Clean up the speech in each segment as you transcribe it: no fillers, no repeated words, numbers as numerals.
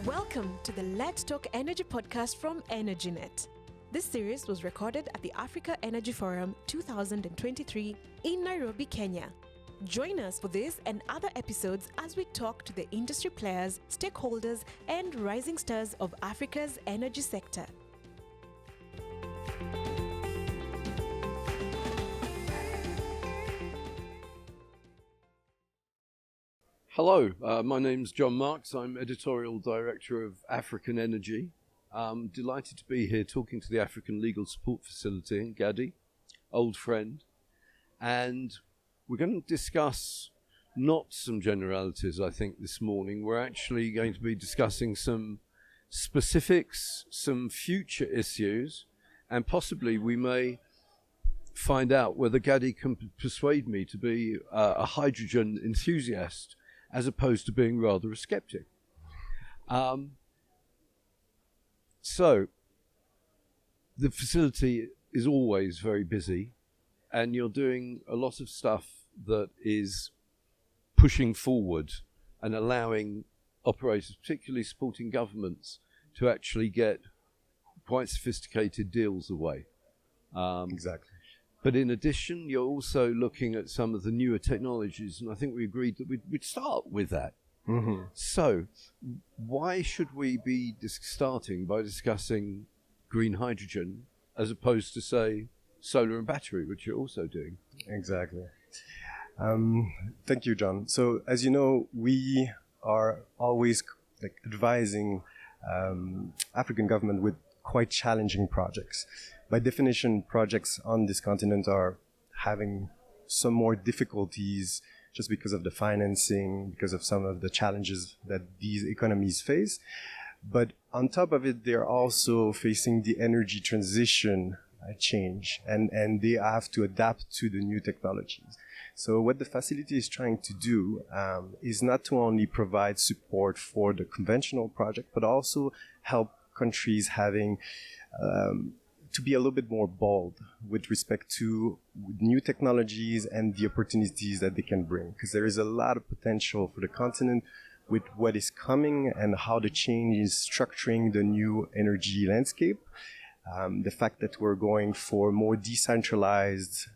Welcome to the Let's Talk Energy podcast from EnergyNet. This series was recorded at the Africa Energy Forum 2023 in Nairobi, Kenya. Join us for this and other episodes as we talk to the industry players, stakeholders, and rising stars of Africa's energy sector. Hello, my name's Jon Marks. I'm editorial director of African Energy. I'm delighted to be here talking to the African Legal Support Facility in Gadi, old friend. And we're going to discuss not some generalities, I think, this morning. We're actually going to be discussing some specifics, some future issues, and possibly we may find out whether Gadi can persuade me to be a hydrogen enthusiast as opposed to being rather a skeptic. So, the facility is always very busy, and you're doing a lot of stuff that is pushing forward and allowing operators, particularly supporting governments, to actually get quite sophisticated deals away. Exactly. But in addition, you're also looking at some of the newer technologies, and I think we agreed that we'd start with that. Mm-hmm. So, why should we be starting by discussing green hydrogen as opposed to, say, solar and battery, which you're also doing? Exactly. Thank you, John. So, as you know, we are always advising African government with quite challenging projects. By definition, projects on this continent are having some more difficulties just because of the financing, because of some of the challenges that these economies face. But on top of it, they're also facing the energy transition change, and they have to adapt to the new technologies. So what the facility is trying to do is not to only provide support for the conventional project, but also help countries having to be a little bit more bold with respect to new technologies and the opportunities that they can bring. Because there is a lot of potential for the continent with what is coming and how the change is structuring the new energy landscape. The fact that we're going for more decentralized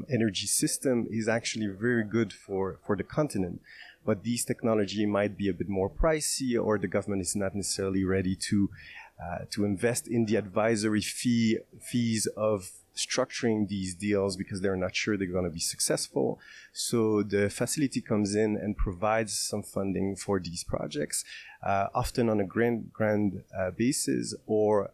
energy system is actually very good for the continent. But these technology might be a bit more pricey, or the government is not necessarily ready to invest in the advisory fees of structuring these deals because they're not sure they're going to be successful. So the facility comes in and provides some funding for these projects, often on a grant basis or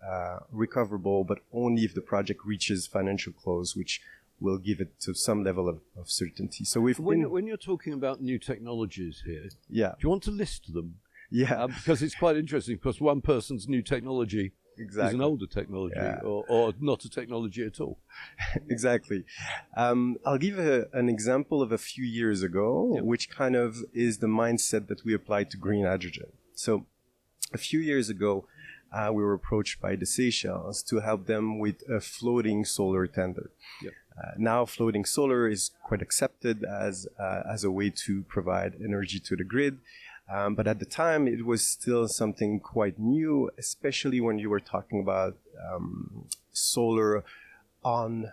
recoverable, but only if the project reaches financial close, which will give it to some level of certainty. So when you're talking about new technologies here, yeah, do you want to list them? Yeah, because it's quite interesting, because one person's new technology is an older technology, yeah, or not a technology at all. Exactly. I'll give an example of a few years ago, which kind of is the mindset that we applied to green hydrogen. So a few years ago, we were approached by the Seychelles to help them with a floating solar tender. Yep. Now floating solar is quite accepted as a way to provide energy to the grid. But at the time, it was still something quite new, especially when you were talking about solar on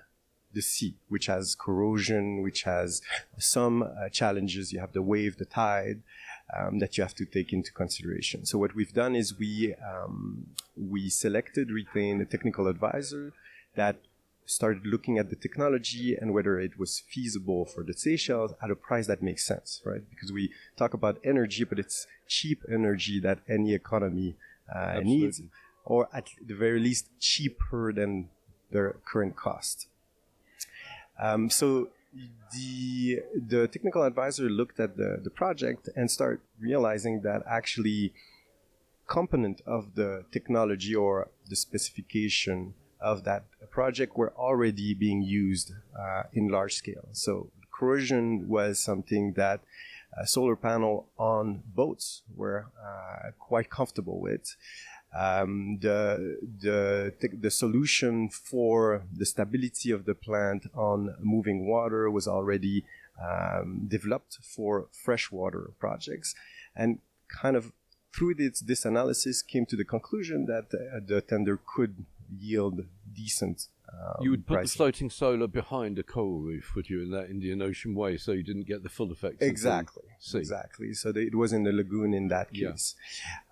the sea, which has corrosion, which has some challenges. You have the wave, the tide, that you have to take into consideration. So what we've done is we retained a technical advisor that started looking at the technology and whether it was feasible for the Seychelles at a price that makes sense, right? Because we talk about energy, but it's cheap energy that any economy needs, or at the very least cheaper than their current cost. So the technical advisor looked at the project and started realizing that actually component of the technology or the specification of that project were already being used in large scale. So corrosion was something that solar panel on boats were quite comfortable with. The solution for the stability of the plant on moving water was already developed for freshwater projects, and kind of through this analysis, came to the conclusion that the tender could yield decent you would put pricing. the floating solar behind a coral reef, would you, in that Indian Ocean way, so you didn't get the full effect Exactly. of the sea? Exactly. So it was in the lagoon in that case.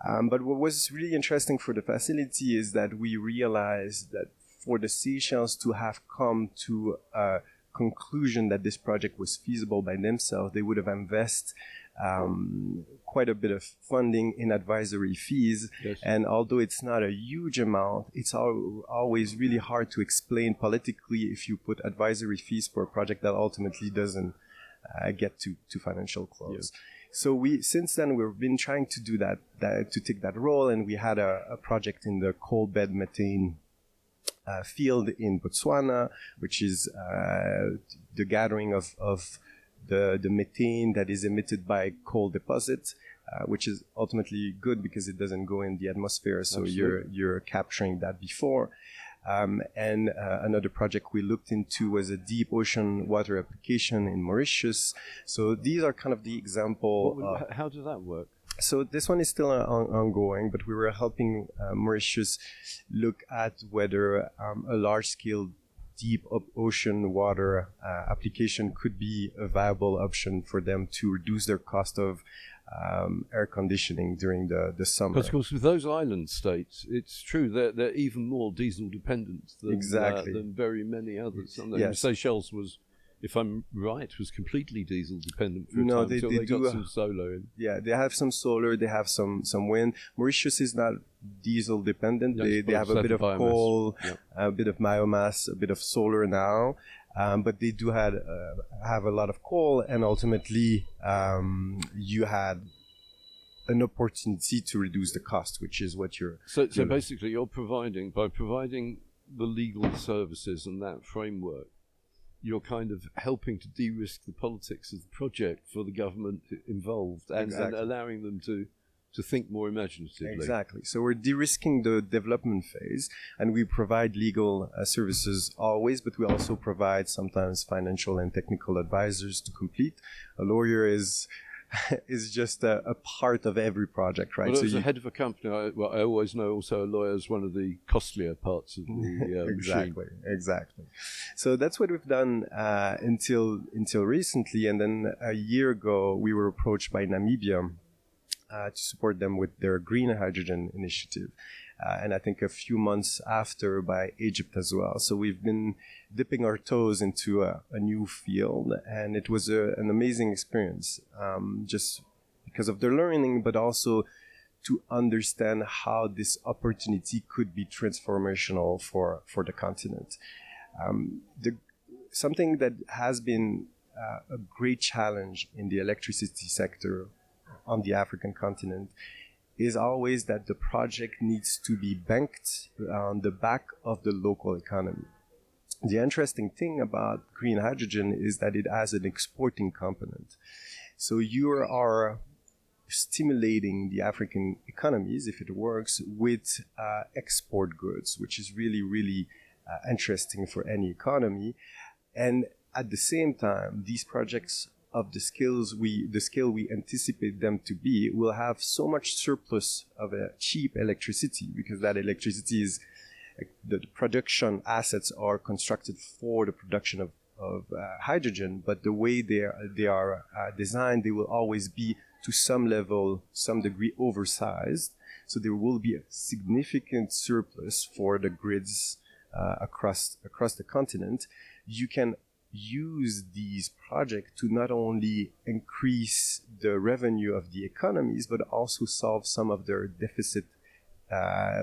But what was really interesting for the facility is that we realized that for the Seychelles to have come to a conclusion that this project was feasible by themselves, they would have invested quite a bit of funding in advisory fees. Yes. And although it's not a huge amount, it's always really hard to explain politically if you put advisory fees for a project that ultimately doesn't get to financial close. Yeah. So since then we've been trying to do that to take that role, and we had a project in the coal bed methane field in Botswana, which is the gathering of the methane that is emitted by coal deposits, which is ultimately good because it doesn't go in the atmosphere, so you're capturing that before. And another project we looked into was a deep ocean water application in Mauritius. So these are kind of the example. How does that work? So this one is still ongoing, but we were helping Mauritius look at whether a large-scale deep ocean water application could be a viable option for them to reduce their cost of air conditioning during the summer. Because, of course, with those island states, it's true they're even more diesel dependent than very many others. Yes. Seychelles was, if I'm right, was completely diesel dependent for a time. They got some solar in. Yeah, they have some solar, they have some wind. Mauritius is not diesel dependent. They have a bit of coal, a bit of biomass, a bit of solar now. But they do have a lot of coal, and ultimately you had an opportunity to reduce the cost, which is what you're... So basically you're providing the legal services and that framework, you're kind of helping to de-risk the politics of the project for the government involved, and allowing them to think more imaginatively. Exactly. So we're de-risking the development phase, and we provide legal services always, but we also provide sometimes financial and technical advisors to complete. A lawyer is just a part of every project, right? Well, as a head of a company, I always know also a lawyer is one of the costlier parts of the exactly, machine. Exactly. So that's what we've done until recently, and then a year ago we were approached by Namibia to support them with their green hydrogen initiative. And I think a few months after by Egypt as well. So we've been dipping our toes into a new field, and it was an amazing experience, just because of the learning, but also to understand how this opportunity could be transformational for the continent. Something that has been a great challenge in the electricity sector on the African continent is always that the project needs to be banked on the back of the local economy. The interesting thing about green hydrogen is that it has an exporting component. So you are stimulating the African economies, if it works, with export goods, which is really, really interesting for any economy. And at the same time, these projects of the scale we anticipate them to be, will have so much surplus of cheap electricity, because that electricity is the production assets are constructed for the production of hydrogen, but the way they are designed, they will always be to some degree oversized. So there will be a significant surplus for the grids across the continent. You can use these projects to not only increase the revenue of the economies, but also solve some of their deficit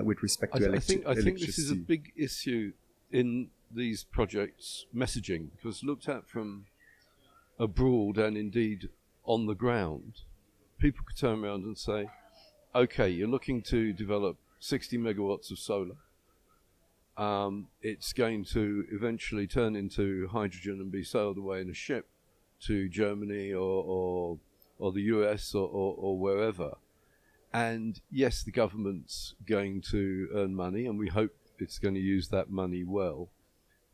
with respect to electricity. I think this is a big issue in these projects' messaging, because looked at from abroad and indeed on the ground, people could turn around and say, okay, you're looking to develop 60 megawatts of solar. It's going to eventually turn into hydrogen and be sailed away in a ship to Germany or the US or wherever. And yes, the government's going to earn money, and we hope it's going to use that money well.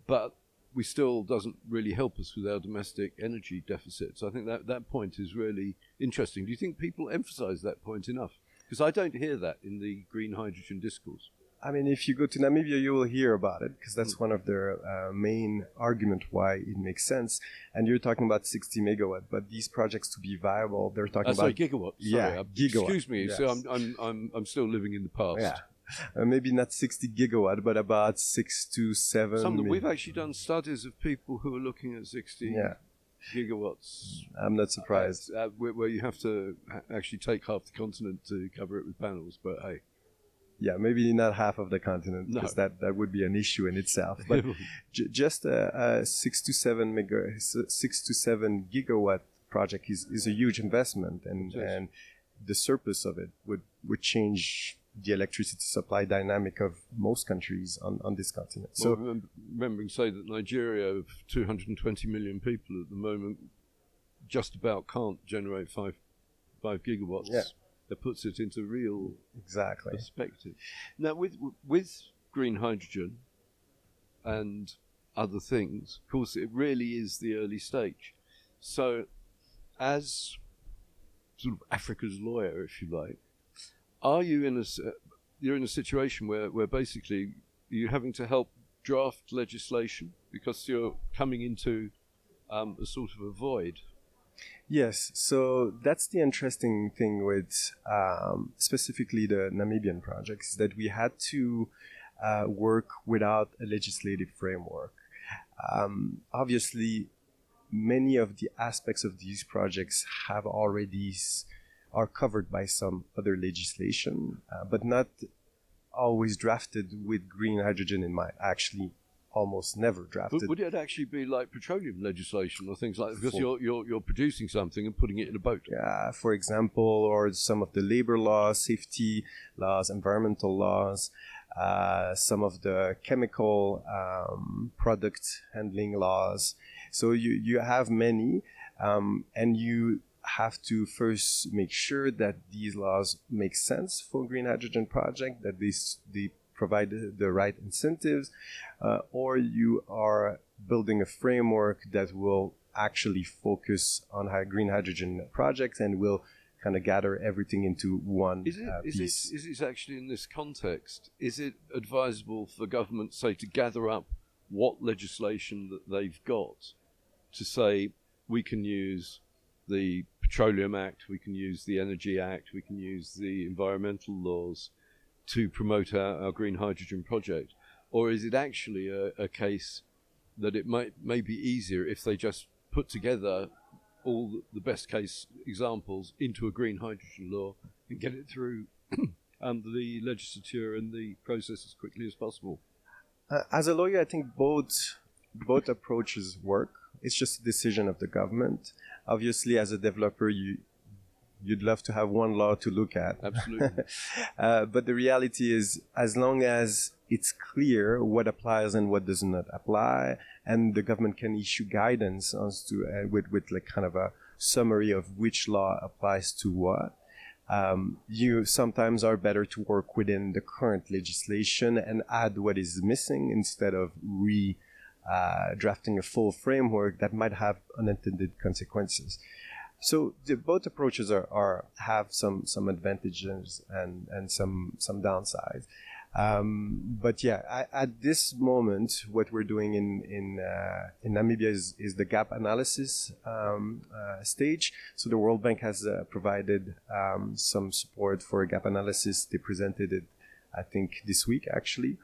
But we still doesn't really help us with our domestic energy deficits. I think that point is really interesting. Do you think people emphasize that point enough? Because I don't hear that in the green hydrogen discourse. I mean, if you go to Namibia, you will hear about it because that's one of their main argument why it makes sense. And you're talking about 60 megawatt, but these projects to be viable, they're talking about gigawatts. Yeah, gigawatt. Excuse me. Yes. So I'm still living in the past. Yeah, maybe not 60 gigawatt, but about 6 to 7. We've actually done studies of people who are looking at 60 gigawatts. I'm not surprised. Where you have to actually take half the continent to cover it with panels, but hey. Yeah, maybe not half of the continent, because that would be an issue in itself. But just a 6 to 7 gigawatt project is a huge investment, and the surplus of it would change the electricity supply dynamic of most countries on this continent. So, remembering say that Nigeria, of 220 million people at the moment, just about can't generate 5 gigawatts. Yeah. That puts it into real exactly perspective. Now, with green hydrogen and other things, of course, it really is the early stage. So, as sort of Africa's lawyer, if you like, are you you're in a situation where basically you're having to help draft legislation because you're coming into a sort of a void? Yes, so that's the interesting thing with specifically the Namibian projects, that we had to work without a legislative framework. Obviously, many of the aspects of these projects are covered by some other legislation, but not always drafted with green hydrogen in mind. Actually, almost never drafted. But would it actually be like petroleum legislation or things like that? Because you're producing something and putting it in a boat. Yeah, for example, or some of the labor laws, safety laws, environmental laws, some of the chemical product handling laws. So you have many, and you have to first make sure that these laws make sense for green hydrogen project, that they provide the right incentives, or you are building a framework that will actually focus on green hydrogen projects and will kind of gather everything into one piece. Is it actually in this context, is it advisable for government, say, to gather up what legislation that they've got to say we can use the Petroleum Act, we can use the Energy Act, we can use the environmental laws to promote our green hydrogen project? Or is it actually a case that it may be easier if they just put together all the best case examples into a green hydrogen law and get it through the legislature and the process as quickly as possible? As a lawyer, I think both approaches work. It's just a decision of the government. Obviously, as a developer, you'd love to have one law to look at. Absolutely. But the reality is, as long as it's clear what applies and what does not apply, and the government can issue guidance as to with like kind of a summary of which law applies to what, you sometimes are better to work within the current legislation and add what is missing instead of drafting a full framework that might have unintended consequences. So both approaches have some advantages and some downsides. But yeah, at this moment, what we're doing in Namibia is the gap analysis stage. So the World Bank has provided some support for a gap analysis. They presented it, I think, this week actually.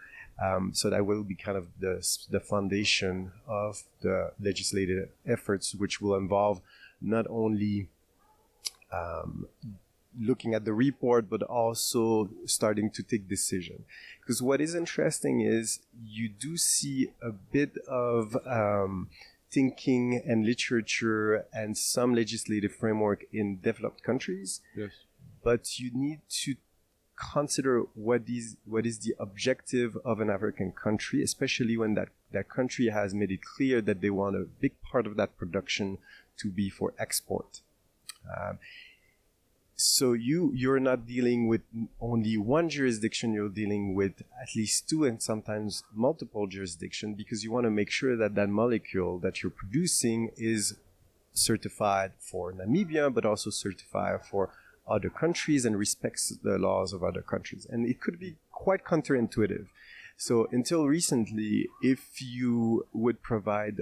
So that will be kind of the foundation of the legislative efforts, which will involve not only looking at the report, but also starting to take decision. Because what is interesting is you do see a bit of thinking and literature and some legislative framework in developed countries. Yes. But you need to consider what is the objective of an African country, especially when that country has made it clear that they want a big part of that production to be for export. So you're not dealing with only one jurisdiction, you're dealing with at least two and sometimes multiple jurisdictions, because you want to make sure that molecule that you're producing is certified for Namibia, but also certified for other countries and respects the laws of other countries. And it could be quite counterintuitive. So until recently, if you would provide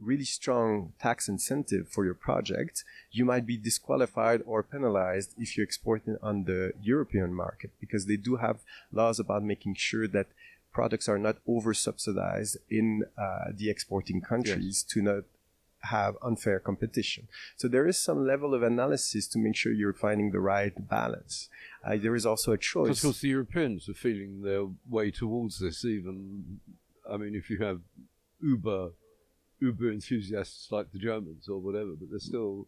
really strong tax incentive for your project, you might be disqualified or penalized if you export it on the European market, because they do have laws about making sure that products are not over-subsidized in the exporting countries to not have unfair competition. So there is some level of analysis to make sure you're finding the right balance. There is also a choice. Because, of course, the Europeans are feeling their way towards this even. I mean, if you have Uber enthusiasts like the Germans or whatever, but they're still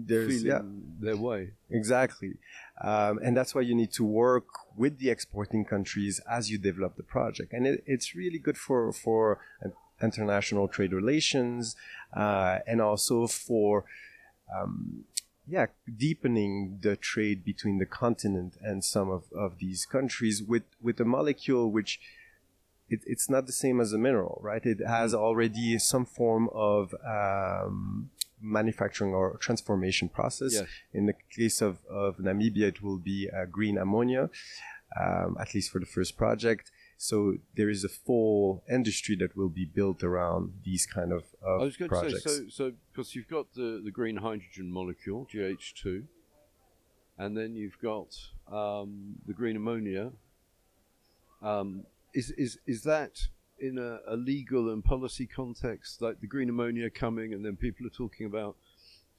feeling their way. Exactly. And that's why you need to work with the exporting countries as you develop the project. And it's really good for international trade relations, and also for deepening the trade between the continent and some of these countries with a molecule which it's not the same as a mineral, right? It has already some form of manufacturing or transformation process. Yes. In the case of Namibia, it will be green ammonia, at least for the first project. So there is a full industry that will be built around these kind of projects. I was going to say, so because you've got the green hydrogen molecule, GH2, and then you've got the green ammonia. Is that in a legal and policy context, like the green ammonia coming, and then people are talking about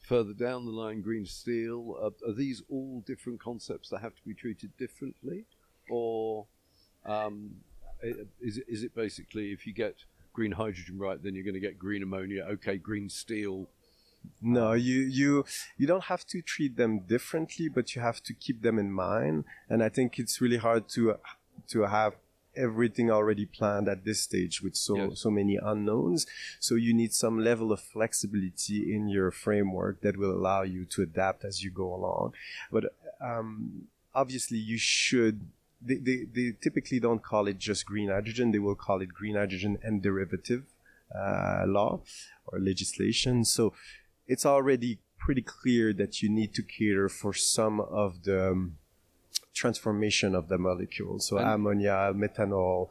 further down the line green steel? Are these all different concepts that have to be treated differently, or is it basically if you get green hydrogen right, then you're going to get green ammonia? Okay, green steel. No, you don't have to treat them differently, but you have to keep them in mind. And I think it's really hard to have everything already planned at this stage with so many unknowns. So you need some level of flexibility in your framework that will allow you to adapt as you go along. But obviously you should. They typically don't call it just green hydrogen. They will call it green hydrogen and derivative law or legislation. So it's already pretty clear that you need to cater for some of the transformation of the molecules. So ammonia, methanol,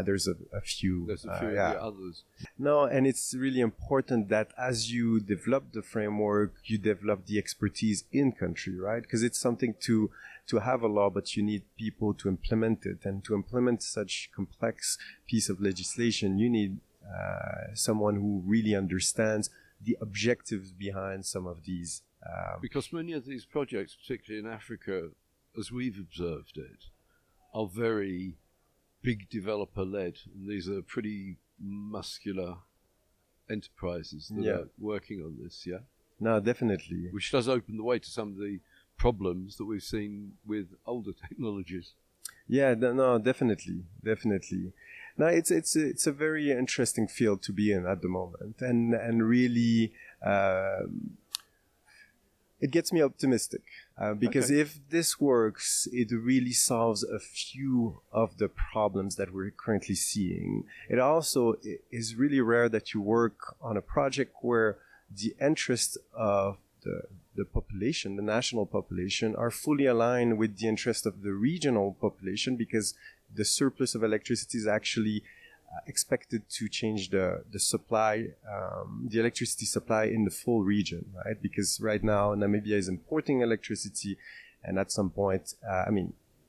there's a few. There's a few others. No, and it's really important that as you develop the framework, you develop the expertise in country, right? Because it's something to have a law, but you need people to implement it. And to implement such complex piece of legislation, you need someone who really understands the objectives behind some of these. Because many of these projects, particularly in Africa, as we've observed it, are very big developer-led. And these are pretty muscular enterprises that are working on this, No, definitely. Which does open the way to some of the problems that we've seen with older technologies. Yeah, no, definitely. No, it's a very interesting field to be in at the moment, and really, it gets me optimistic because if this works, it really solves a few of the problems that we're currently seeing. It also is really rare that you work on a project where the interests of the population, the national population, are fully aligned with the interest of the regional population, because the surplus of electricity is actually expected to change the supply, the electricity supply in the full region, right? Because right now Namibia is importing electricity, and at some point,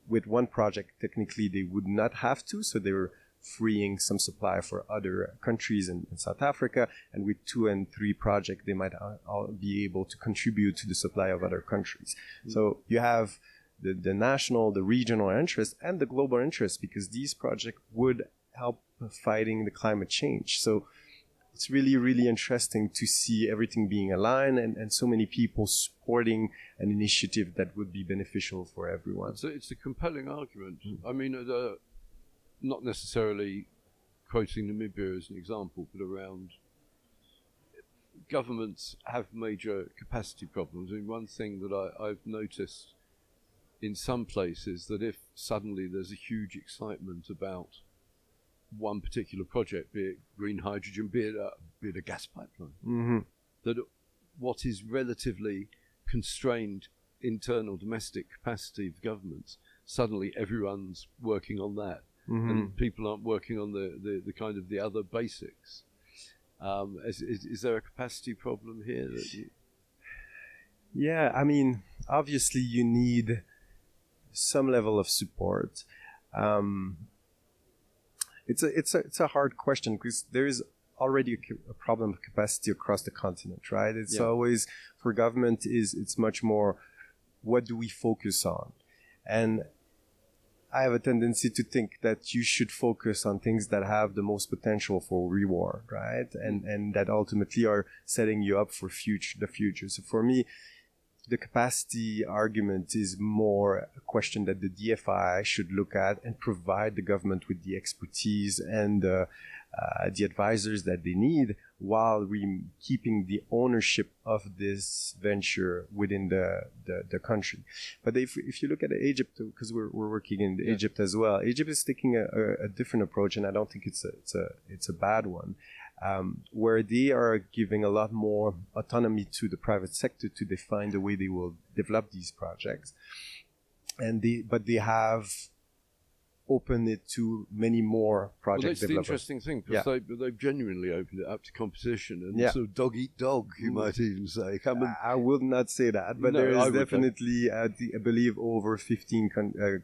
with one project, technically they would not have to, so they were freeing some supply for other countries in South Africa, and with 2 and 3 projects, they might all be able to contribute to the supply of other countries. Mm-hmm. So you have the national, the regional interest, and the global interest, because these projects would help fighting the climate change. So it's really, really interesting to see everything being aligned and so many people supporting an initiative that would be beneficial for everyone. So it's a compelling argument. I mean, not necessarily quoting Namibia as an example, but around governments have major capacity problems. I mean, one thing that I've noticed in some places, that if suddenly there's a huge excitement about one particular project, be it green hydrogen, be it a gas pipeline, that what is relatively constrained internal domestic capacity of governments, suddenly everyone's working on that, and people aren't working on the kind of the other basics. Is there a capacity problem here? Yeah, I mean, obviously you need some level of support. It's a hard question because there is already a problem of capacity across the continent, right? It's always, for government, it's much more, what do we focus on? And I have a tendency to think that you should focus on things that have the most potential for reward, right? And that ultimately are setting you up for the future. So for me, the capacity argument is more a question that the DFI should look at and provide the government with the expertise and the advisors that they need, while keeping the ownership of this venture within the country. But if you look at Egypt, because we're working in Egypt as well, Egypt is taking a different approach, and I don't think it's a bad one, where they are giving a lot more autonomy to the private sector to define the way they will develop these projects, but they have open it to many more project developers. Well, that's the interesting thing, because they've genuinely opened it up to competition and sort of dog eat dog, you might even say. I will not say that, but there is definitely, I believe, over 15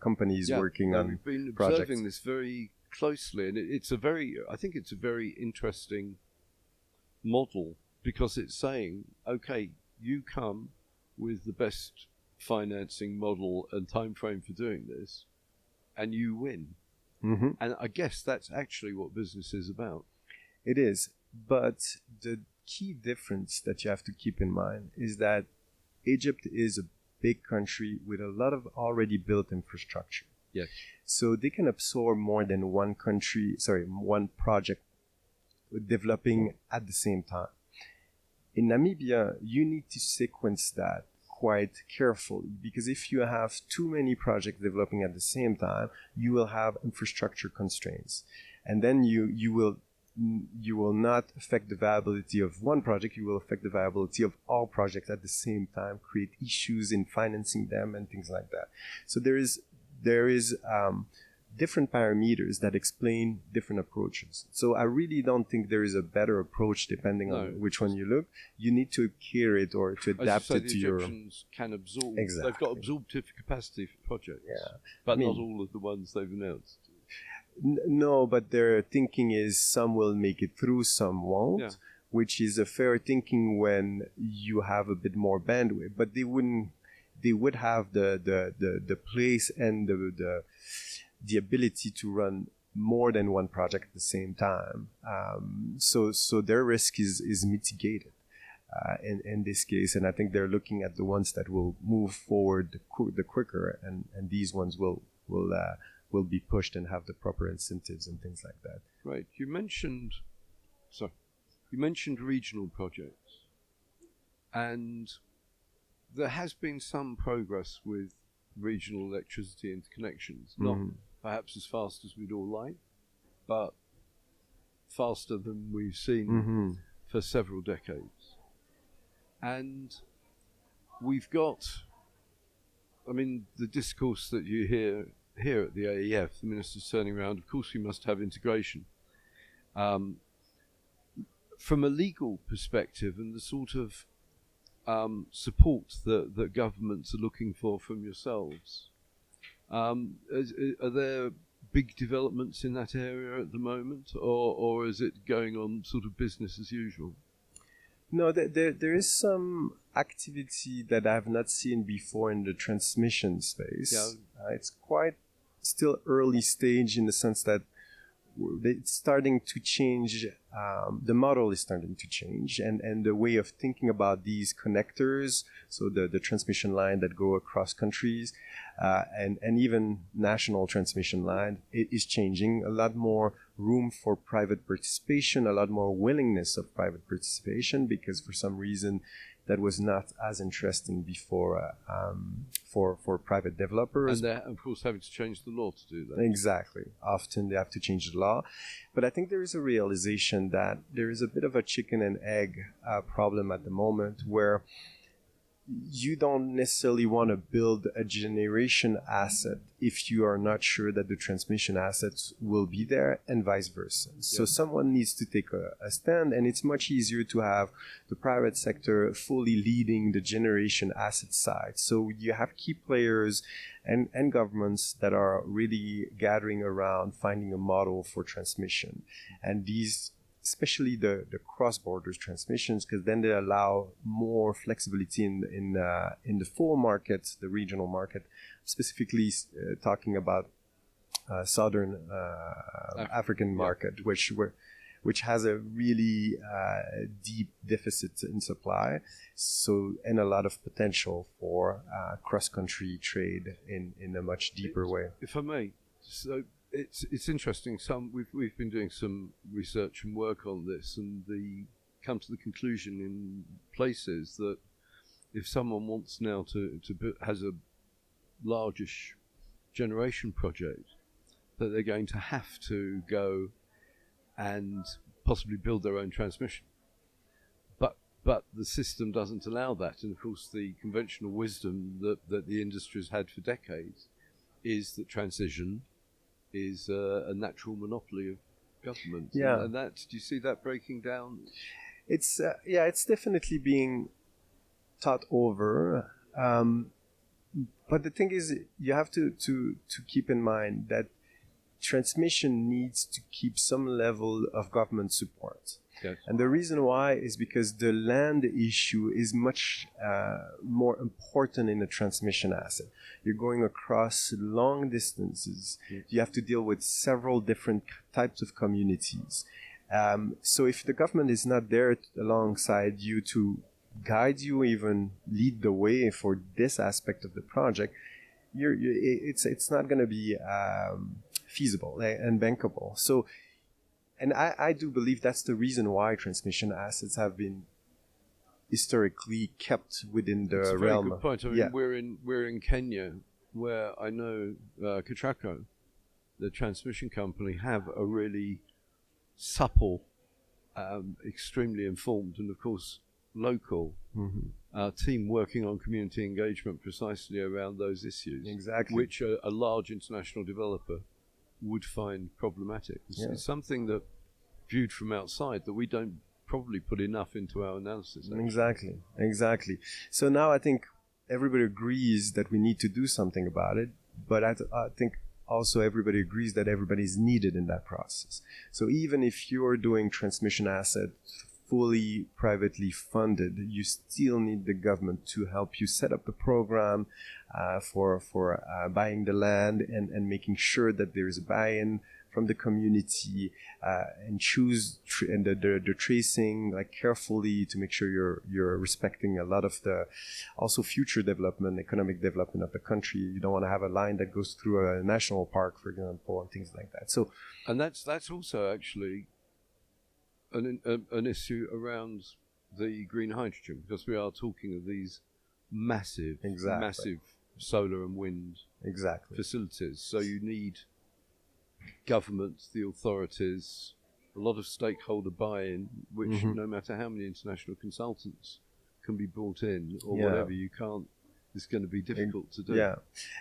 companies working on projects. We've been observing this very closely, and I think it's a very interesting model, because it's saying, okay, you come with the best financing model and time frame for doing this, and you win. And I guess that's actually what business is about. It is. But the key difference that you have to keep in mind is that Egypt is a big country with a lot of already built infrastructure. Yes. So they can absorb more than one project developing at the same time. In Namibia, you need to sequence that quite carefully, because if you have too many projects developing at the same time, you will have infrastructure constraints, and then you will not affect the viability of one project, you will affect the viability of all projects at the same time, create issues in financing them and things like that. So there is different parameters that explain different approaches. So I really don't think there is a better approach depending on which one you look. You need to cater it or to adapt it to your... The Egyptians can absorb. Exactly. They've got absorptive capacity for projects, but not all of the ones they've announced. No, but their thinking is some will make it through, some won't, which is a fair thinking when you have a bit more bandwidth. But they would have the place and the ability to run more than one project at the same time. So their risk is mitigated in this case. And I think they're looking at the ones that will move forward the quicker, and these ones will be pushed and have the proper incentives and things like that. Right. You mentioned regional projects, and there has been some progress with regional electricity interconnections, not perhaps as fast as we'd all like, but faster than we've seen for several decades. And we've got, the discourse that you hear here at the AEF, the minister's turning around, of course we must have integration. From a legal perspective and the sort of support that governments are looking for from yourselves, are there big developments in that area at the moment, or is it going on sort of business as usual? No, there is some activity that I have not seen before in the transmission space. It's quite still early stage in the sense that it's starting to change. The model is starting to change, and the way of thinking about these connectors, so the transmission line that go across countries, and even national transmission line, it is changing. A lot more room for private participation, a lot more willingness of private participation, because for some reason that was not as interesting before for private developers. And they're, of course, having to change the law to do that. Exactly. Often they have to change the law. But I think there is a realization that there is a bit of a chicken and egg problem at the moment, where you don't necessarily want to build a generation asset if you are not sure that the transmission assets will be there, and vice versa. So someone needs to take a stand, and it's much easier to have the private sector fully leading the generation asset side. So you have key players and governments that are really gathering around finding a model for transmission. And these, especially the cross-border transmissions, because then they allow more flexibility in the full market, the regional market, specifically talking about southern African market, which has a really deep deficit in supply, so and a lot of potential for cross-country trade in a much deeper way. If I may, so it's interesting. We've been doing some research and work on this, and come to the conclusion in places that if someone wants now has a largish generation project, that they're going to have to go and possibly build their own transmission. But the system doesn't allow that, and of course the conventional wisdom that the industry has had for decades is that transition is a natural monopoly of government. Yeah. And that, do you see that breaking down? It's it's definitely being thought over. But the thing is, you have to keep in mind that transmission needs to keep some level of government support. Yes. And the reason why is because the land issue is much more important in a transmission asset. You're going across long distances. Yes. You have to deal with several different types of communities. So if the government is not there alongside you to guide you, even lead the way for this aspect of the project, it's not going to be feasible and bankable. So, and I do believe that's the reason why transmission assets have been historically kept within the That's a realm. very good point. I mean, we're in Kenya, where I know Katrako, the transmission company, have a really supple, extremely informed, and of course local team working on community engagement precisely around those issues. Exactly. Which a large international developer would find problematic. It's something that, viewed from outside, that we don't probably put enough into our analysis. Actually. Exactly. So now I think everybody agrees that we need to do something about it, but I think also everybody agrees that everybody is needed in that process. So even if you're doing transmission asset fully privately funded, you still need the government to help you set up the program for buying the land and making sure that there is a buy-in from the community, and choose the tracing like carefully to make sure you're respecting a lot of the also future development, economic development of the country. You don't want to have a line that goes through a national park, for example, and things like that. So, and that's also actually an issue around the green hydrogen, because we are talking of these massive solar and wind facilities. So you need governments, the authorities, a lot of stakeholder buy-in, which no matter how many international consultants can be brought in or whatever, you can't. It's going to be difficult to do. Yeah,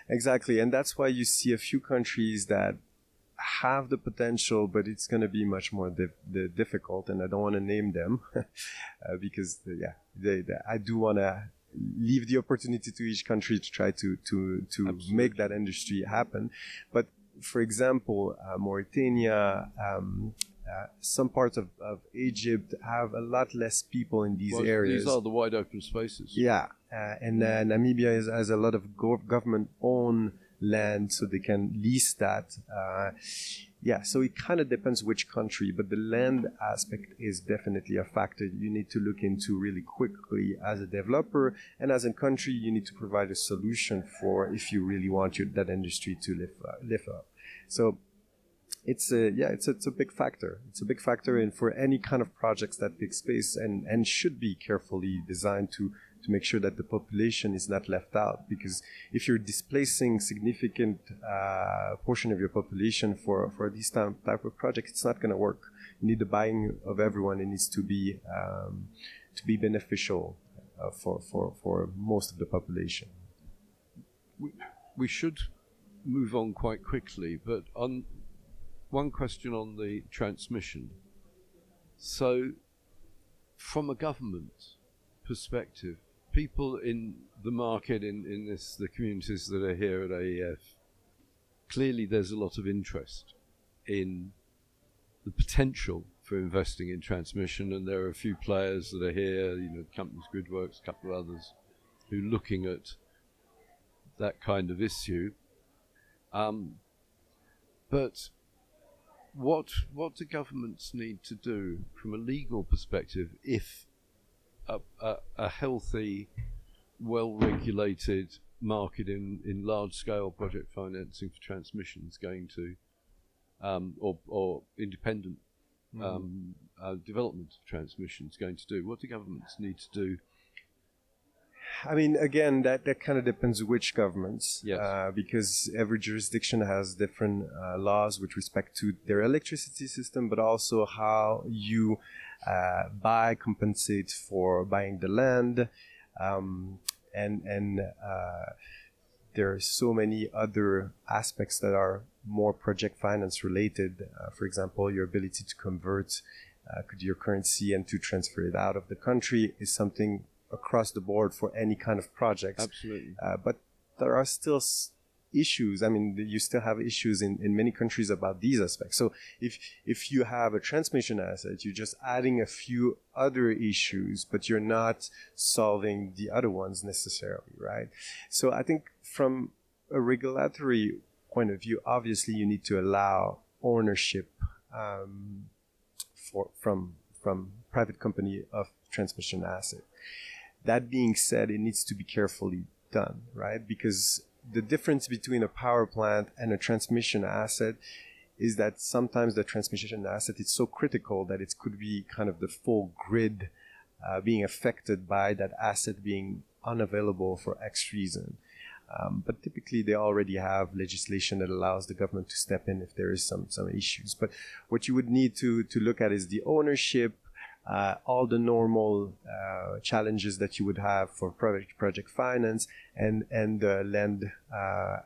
exactly. And that's why you see a few countries that have the potential, but it's going to be much more difficult, and I don't want to name them because I do want to leave the opportunity to each country to try to make that industry happen. But for example, Mauritania, some parts of Egypt have a lot less people in these areas. These are the wide open spaces. Yeah, and Namibia has a lot of government-owned land, so they can lease that. So it kind of depends which country, but the land aspect is definitely a factor you need to look into really quickly as a developer, and as a country you need to provide a solution for if you really want that industry to live up. So it's a big factor. It's a big factor in for any kind of projects that take space and should be carefully designed to make sure that the population is not left out, because if you're displacing significant portion of your population for this type of project, it's not going to work. You need the buy-in of everyone. It needs to be beneficial for most of the population. We should move on quite quickly, but on one question on the transmission. So, from a government perspective, people in the market, in the communities that are here at AEF, clearly there's a lot of interest in the potential for investing in transmission, and there are a few players that are here, companies, Gridworks, a couple of others, who are looking at that kind of issue. But what do governments need to do from a legal perspective if a healthy, well-regulated market in large-scale project financing for transmission is going to, or independent development of transmission is going to do? What do governments need to do? I mean, again, that kind of depends which governments, yes. Because every jurisdiction has different laws with respect to their electricity system, but also how you compensate for buying the land, and there are so many other aspects that are more project finance related. For example, your ability to convert your currency and to transfer it out of the country is something across the board for any kind of projects. Absolutely. But there are still issues. I mean, you still have issues in many countries about these aspects. So if you have a transmission asset, you're just adding a few other issues, but you're not solving the other ones necessarily, right? So I think from a regulatory point of view, obviously you need to allow ownership from private company of transmission asset. That being said, it needs to be carefully done, right? Because the difference between a power plant and a transmission asset is that sometimes the transmission asset is so critical that it could be kind of the full grid being affected by that asset being unavailable for X reason. But typically they already have legislation that allows the government to step in if there is some issues. But what you would need to look at is the ownership, all the normal challenges that you would have for project finance and the land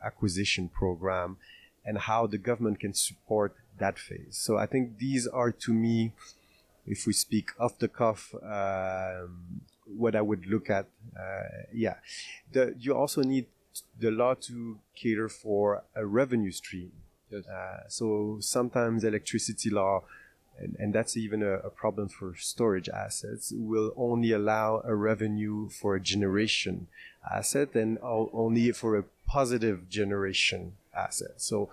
acquisition program, and how the government can support that phase. So I think these are, to me, if we speak off the cuff, what I would look at. You also need the law to cater for a revenue stream. Yes. So sometimes electricity law, and that's even a problem for storage assets, will only allow a revenue for a generation asset and only for a positive generation asset. So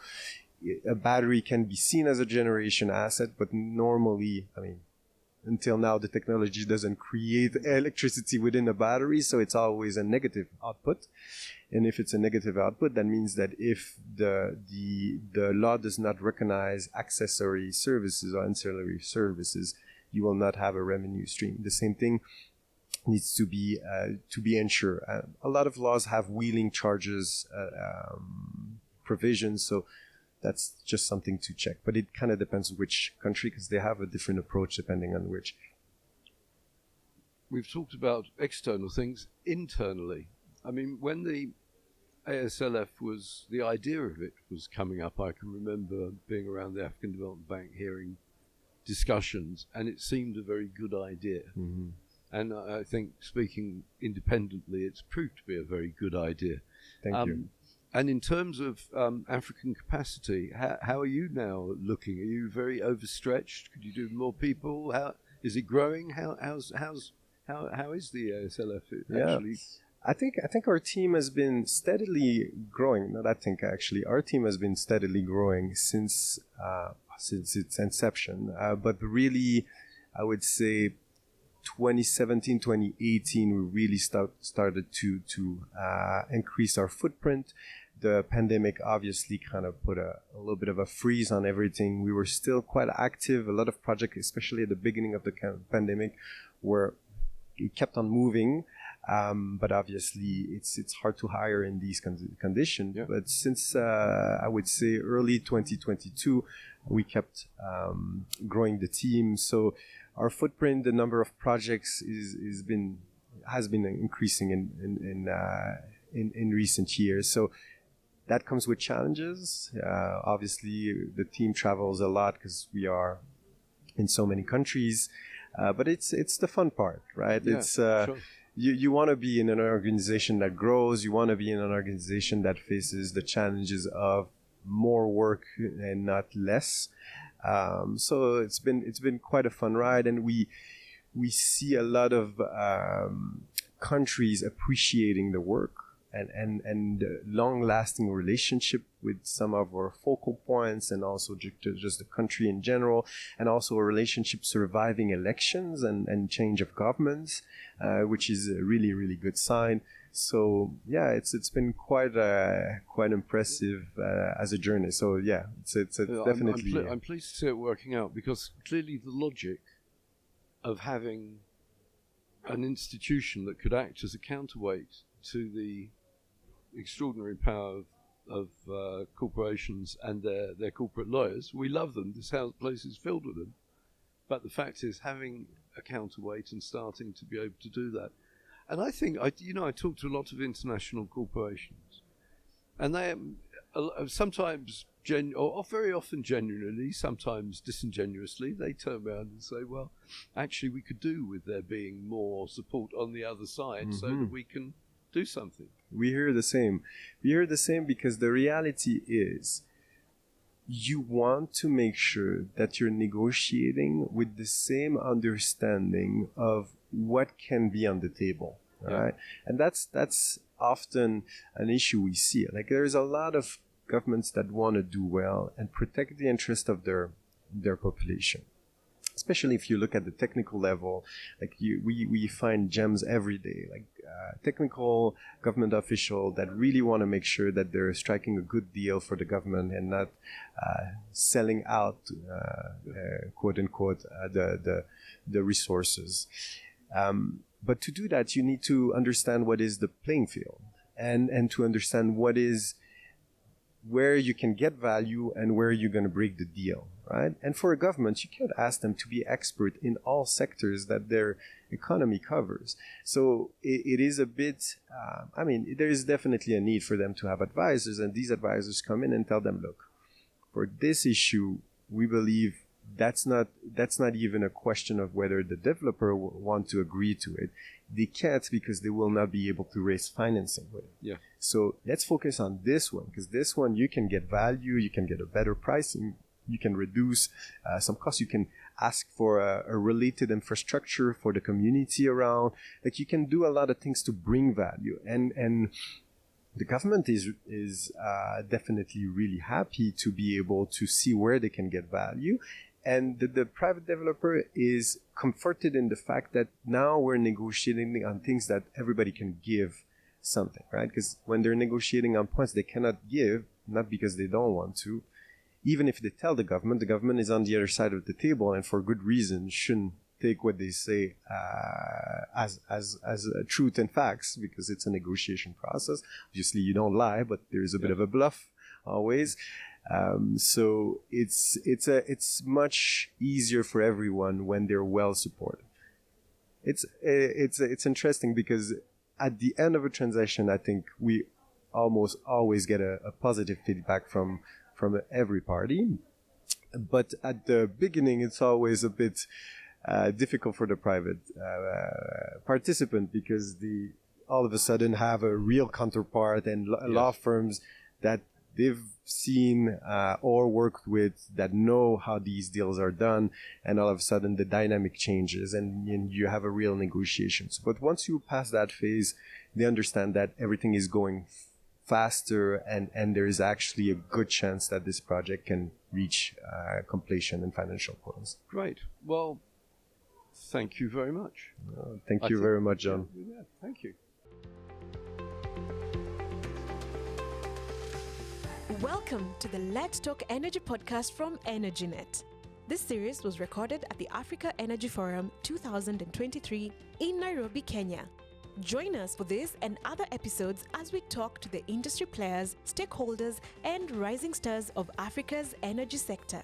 a battery can be seen as a generation asset, but normally, I mean, until now, the technology doesn't create electricity within a battery, so it's always a negative output. And if it's a negative output, that means that if the law does not recognize accessory services or ancillary services, you will not have a revenue stream. The same thing needs to be ensured. A lot of laws have wheeling charges provisions, so that's just something to check. But it kind of depends which country, because they have a different approach depending on which. We've talked about external things. Internally, I mean, when the ALSF the idea of it was coming up, I can remember being around the African Development Bank hearing discussions, and it seemed a very good idea. Mm-hmm. And I think, speaking independently, it's proved to be a very good idea. Thank you. And in terms of African capacity, how are you now looking? Are you very overstretched? Could you do more people? How is it growing? How is the ALSF actually? I think our team has been steadily growing. Not I think actually our team has been steadily growing since its inception. But really, I would say 2017, 2018, we really started to increase our footprint. The pandemic obviously kind of put a little bit of a freeze on everything. We were still quite active. A lot of projects, especially at the beginning of the pandemic, it kept on moving. But obviously, it's hard to hire in these conditions. Yeah. But since I would say early 2022, we kept growing the team. So our footprint, the number of projects has been increasing in recent years. So that comes with challenges. Obviously, the team travels a lot because we are in so many countries, but it's the fun part, right? Yeah, it's sure. you want to be in an organization that grows. You want to be in an organization that faces the challenges of more work and not less. So it's been quite a fun ride, and we see a lot of countries appreciating the work and long-lasting relationship with some of our focal points, and also just the country in general, and also a relationship surviving elections and change of governments, which is a really, really good sign. So yeah, it's been quite impressive as a journey. So yeah, it's definitely. I'm pleased to see it working out, because clearly the logic of having an institution that could act as a counterweight to the extraordinary power of corporations and their corporate lawyers. We love them. This place is filled with them. But the fact is, having a counterweight and starting to be able to do that. And I think, I talk to a lot of international corporations, and they sometimes, or very often genuinely, sometimes disingenuously, they turn around and say, well, actually we could do with there being more support on the other side so that we can do something. We hear the same. We hear the same because the reality is you want to make sure that you're negotiating with the same understanding of what can be on the table, right? And that's often an issue we see. Like, there's a lot of governments that want to do well and protect the interest of their population. Especially if you look at the technical level, like we find gems every day, like technical government officials that really want to make sure that they're striking a good deal for the government and not selling out, quote unquote, the resources. But to do that, you need to understand what is the playing field, and to understand where you can get value and where you're going to break the deal, right? And for a government, you can't ask them to be expert in all sectors that their economy covers. So it is a bit, there is definitely a need for them to have advisors, and these advisors come in and tell them, look, for this issue, we believe that's not even a question of whether the developer will want to agree to it. They can't, because they will not be able to raise financing with it. Yeah. So let's focus on this one, because this one you can get value, you can get a better pricing, you can reduce some costs, you can ask for a related infrastructure for the community around. Like, you can do a lot of things to bring value, and the government is definitely really happy to be able to see where they can get value. And the private developer is comforted in the fact that now we're negotiating on things that everybody can give something, right? Because when they're negotiating on points they cannot give, not because they don't want to, even if they tell the government is on the other side of the table, and for good reason shouldn't take what they say as truth and facts, because it's a negotiation process. Obviously, you don't lie, but there's a bit of a bluff always. So it's much easier for everyone when they're well supported. It's interesting because at the end of a transaction, I think we almost always get a positive feedback from every party. But at the beginning, it's always a bit difficult for the private participant, because they all of a sudden have a real counterpart and law firms that they've seen or worked with, that know how these deals are done, and all of a sudden the dynamic changes and you have a real negotiations. But once you pass that phase, they understand that everything is going faster, and there is actually a good chance that this project can reach completion and financial close. Great. Well, thank you very much. Thank you very much, John. Yeah, thank you. Welcome to the Let's Talk Energy podcast from EnergyNet. This series was recorded at the Africa Energy Forum 2023 in Nairobi, Kenya. Join us for this and other episodes as we talk to the industry players, stakeholders, and rising stars of Africa's energy sector.